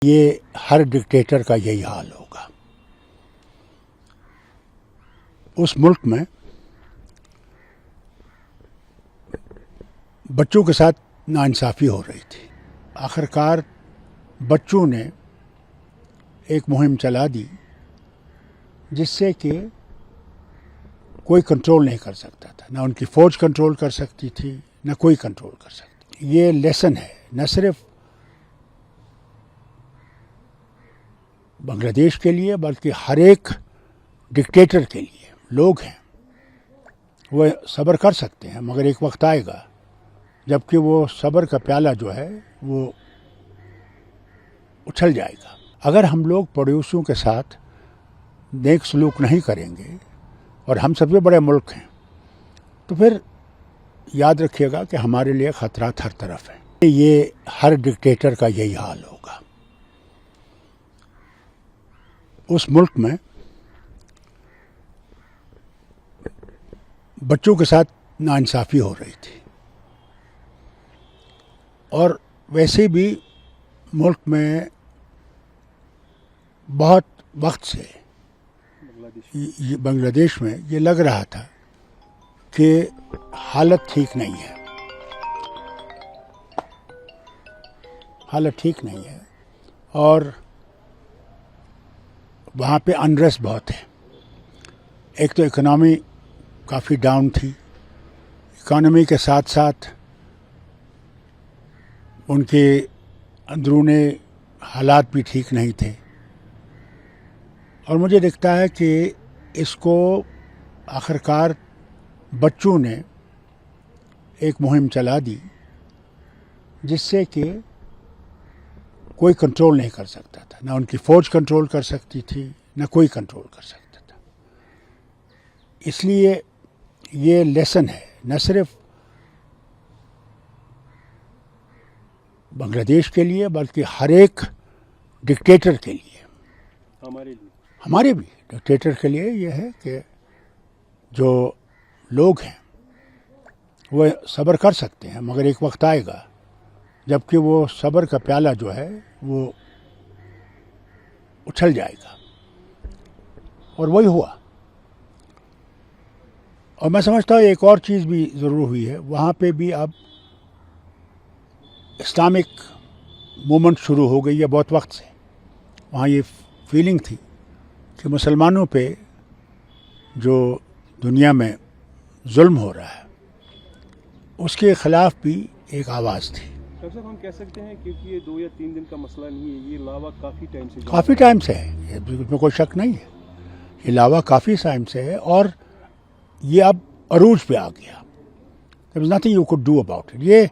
یہ ہر ڈکٹیٹر کا یہی حال ہوگا. اس ملک میں بچوں کے ساتھ ناانصافی ہو رہی تھی. آخرکار بچوں نے ایک مہم چلا دی جس سے کہ کوئی کنٹرول نہیں کر سکتا تھا. نہ ان کی فوج کنٹرول کر سکتی تھی، نہ کوئی کنٹرول کر سکتی. یہ لیسن ہے نہ صرف بنگلہ دیش کے لیے بلکہ ہر ایک ڈکٹیٹر کے لیے. لوگ ہیں وہ صبر کر سکتے ہیں مگر ایک وقت آئے گا جبکہ وہ صبر کا پیالہ جو ہے وہ اچھل جائے گا. اگر ہم لوگ پڑوسیوں کے ساتھ نیک سلوک نہیں کریں گے اور ہم سب سے بڑے ملک ہیں تو پھر یاد رکھیے گا کہ ہمارے لیے خطرات ہر طرف ہیں. یہ ہر ڈکٹیٹر کا یہی حال ہوگا. اس ملک میں بچوں کے ساتھ ناانصافی ہو رہی تھی اور ویسے بھی ملک میں بہت وقت سے بنگلہ دیش میں یہ لگ رہا تھا کہ حالت ٹھیک نہیں ہے. حالت ٹھیک نہیں ہے اور وہاں پہ انریسٹ بہت ہے. ایک تو اکنامی کافی ڈاؤن تھی. اکانومی کے ساتھ ساتھ ان کے اندرونی حالات بھی ٹھیک نہیں تھے اور مجھے دکھتا ہے کہ اس کو آخرکار بچوں نے ایک مہم چلا دی جس سے کہ کوئی کنٹرول نہیں کر سکتا تھا. نہ ان کی فوج کنٹرول کر سکتی تھی، نہ کوئی کنٹرول کر سکتا تھا. اس لیے یہ لیسن ہے نہ صرف بنگلہ دیش کے لیے بلکہ ہر ایک ڈکٹیٹر کے لیے. ہمارے بھی ڈکٹیٹر کے لیے یہ ہے کہ جو لوگ ہیں وہ صبر کر سکتے ہیں مگر ایک وقت آئے گا جبکہ وہ صبر کا پیالہ جو ہے وہ اچھل جائے گا. اور وہی ہوا. اور میں سمجھتا ہوں ایک اور چیز بھی ضرور ہوئی ہے. وہاں پہ بھی اب اسلامک موومنٹ شروع ہو گئی ہے بہت وقت سے. وہاں یہ فیلنگ تھی کہ مسلمانوں پہ جو دنیا میں ظلم ہو رہا ہے اس کے خلاف بھی ایک آواز تھی. ڈاکٹر صاحب ہم کہہ سکتے ہیں کیونکہ یہ 2 یا 3 دن کا مسئلہ نہیں ہے، یہ لاوا کافی ٹائم سے ہے. اس میں کوئی شک نہیں ہے. یہ لاوا کافی ٹائم سے ہے اور یہ اب عروج پہ آ گیا. There was nothing you could do about it. یہ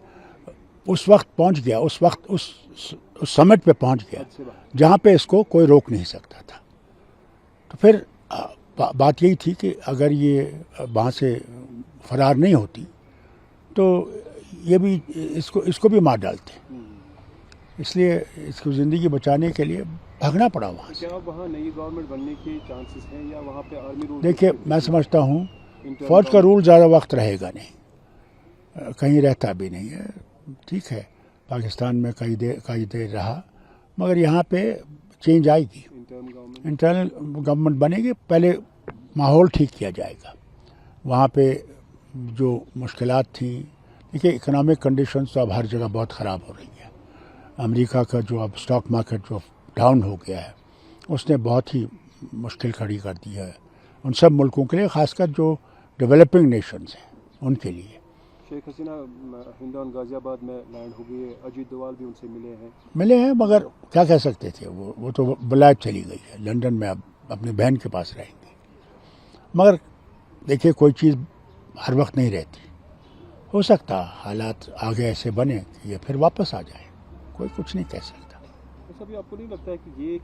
اس وقت پہنچ گیا، اس وقت اس سمٹ پہ پہنچ گیا جہاں پہ اس کو کوئی روک نہیں سکتا تھا. تو پھر بات یہی تھی کہ اگر یہ وہاں سے فرار نہیں ہوتی تو یہ بھی اس کو بھی مار ڈالتے. اس لیے اس کو زندگی بچانے کے لیے بھاگنا پڑا وہاں سے. کیا وہاں نئی گورنمنٹ بننے کے چانسز ہیں یا وہاں پہ آرمی رول؟ دیکھیے میں سمجھتا ہوں فوج کا رول زیادہ وقت رہے گا نہیں، کہیں رہتا بھی نہیں ہے. ٹھیک ہے پاکستان میں کئی دیر رہا مگر یہاں پہ چینج آئے گی. انٹرنل گورنمنٹ بنے گی. پہلے ماحول ٹھیک کیا جائے گا. وہاں پہ جو مشکلات تھیں، دیکھیے اکنامک کنڈیشنز تو اب ہر جگہ بہت خراب ہو رہی ہیں. امریکہ کا جو اب اسٹاک مارکیٹ جو ڈاؤن ہو گیا ہے اس نے بہت ہی مشکل کھڑی کر دی ہے ان سب ملکوں کے لیے، خاص کر جو ڈیولپنگ نیشنز ہیں ان کے لیے. شیخ حسینہ ہندون غازی آباد میں لینڈ ہو گئی ہے، اجیت دوال بھی ان سے ملے ہیں مگر کیا کہہ سکتے تھے. وہ تو بلائب چلی گئی ہے لنڈن میں، اب اپنے بہن کے پاس رہیں گی. مگر دیکھیے کوئی چیز ہر وقت نہیں رہتی. ہو سکتا حالات آگے ایسے بنے کہ یہ پھر واپس آ جائیں. کوئی کچھ نہیں کہہ سکتا. سب آپ کو نہیں لگتا ہے کہ یہ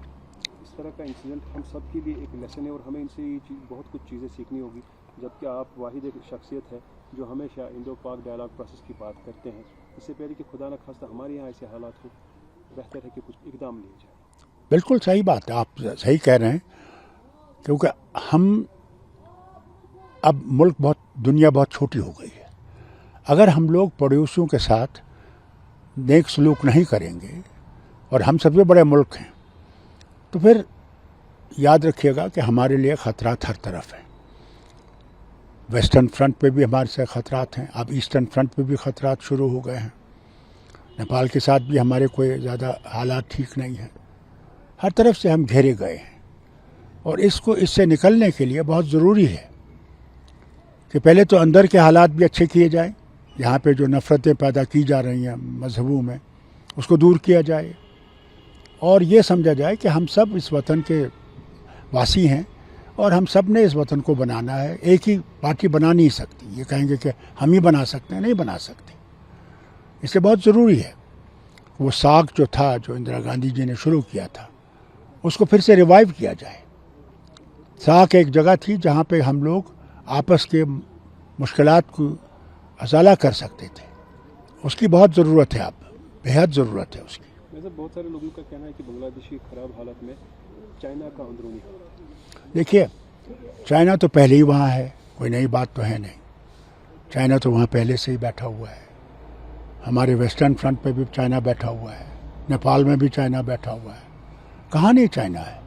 اس طرح کا انسیڈنٹ ہم سب کے لیے ایک لیسن ہے اور ہمیں ان سے یہ چیز بہت کچھ چیزیں سیکھنی ہوگی، جبکہ آپ واحد ایک شخصیت ہے جو ہمیشہ انڈو پاک ڈائلاگ پروسیس کی بات کرتے ہیں. اس سے پہلے کہ خدا نہ خواستہ ہمارے یہاں ایسے حالات ہو، بہتر ہے کہ کچھ اقدام لیے جائے. بالکل صحیح بات ہے، آپ صحیح کہہ رہے ہیں. کیونکہ ہم اب دنیا بہت چھوٹی ہو گئی ہے. اگر ہم لوگ پڑوسیوں کے ساتھ نیک سلوک نہیں کریں گے اور ہم سب سے بڑے ملک ہیں، تو پھر یاد رکھیے گا کہ ہمارے لیے خطرات ہر طرف ہیں. ویسٹرن فرنٹ پہ بھی ہمارے سے خطرات ہیں، اب ایسٹرن فرنٹ پہ بھی خطرات شروع ہو گئے ہیں. نیپال کے ساتھ بھی ہمارے کوئی زیادہ حالات ٹھیک نہیں ہیں. ہر طرف سے ہم گھیرے گئے ہیں، اور اس سے نکلنے کے لیے بہت ضروری ہے کہ پہلے تو اندر کے حالات بھی اچھے کیے جائیں. یہاں پہ جو نفرتیں پیدا کی جا رہی ہیں مذہبوں میں، اس کو دور کیا جائے، اور یہ سمجھا جائے کہ ہم سب اس وطن کے واسی ہیں اور ہم سب نے اس وطن کو بنانا ہے. ایک ہی پارٹی بنا نہیں سکتی. یہ کہیں گے کہ ہم ہی بنا سکتے ہیں، نہیں بنا سکتے. اس لیے بہت ضروری ہے وہ ساکھ جو تھا، جو اندرا گاندھی جی نے شروع کیا تھا، اس کو پھر سے ریوائیو کیا جائے. ساکھ ایک جگہ تھی جہاں پہ ہم لوگ آپس کے مشکلات کو ازالہ کر سکتے تھے. اس کی بہت ضرورت ہے، اب بہت ضرورت ہے اس کی. ویسے بہت سارے لوگوں کا کہنا ہے کہ بنگلہ دیش کی خراب حالت میں چائنا کا اندرونی ہے. دیکھیے، چائنا تو پہلے ہی وہاں ہے، کوئی نئی بات تو ہے نہیں. چائنا تو وہاں پہلے سے ہی بیٹھا ہوا ہے. ہمارے ویسٹرن فرنٹ پہ بھی چائنا بیٹھا ہوا ہے، نیپال میں بھی چائنا بیٹھا ہوا ہے. کہاں نہیں چائنا ہے؟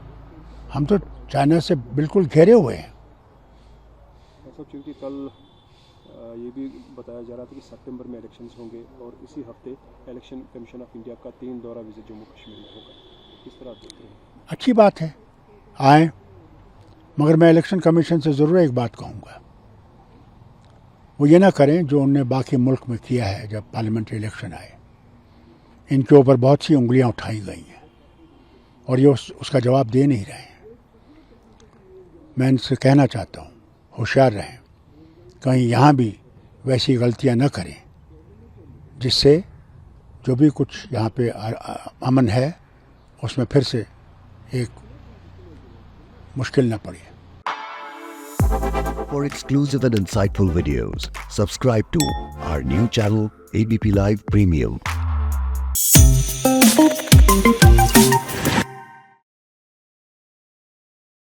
ہم تو چائنا سے بالکل گھیرے ہوئے ہیں. چونکہ کل یہ بھی بتایا جا رہا تھا کہ سپٹمبر میں الیکشنز ہوں گے، اور اسی ہفتے الیکشن کمیشن آف انڈیا کا 3 دورہ وزٹ جموں کشمیر میں ہوگا. کس طرح دیکھ رہے ہیں؟ اچھی بات ہے، آئیں. مگر میں الیکشن کمیشن سے ضرور ایک بات کہوں گا، وہ یہ نہ کریں جو انہوں نے باقی ملک میں کیا ہے. جب پارلیمنٹری الیکشن آئے، ان کے اوپر بہت سی انگلیاں اٹھائی گئی ہیں، اور یہ اس کا جواب دے نہیں رہے ہیں. میں ان سے کہنا چاہتا ہوں، ہوشیار رہیں، کہیں یہاں بھی ویسی غلطیاں نہ کریں جس سے جو بھی کچھ یہاں پہ امن ہے اس میں پھر سے ایک مشکل نہ پڑے. For exclusive and insightful videos, subscribe to our new channel ABP Live Premium.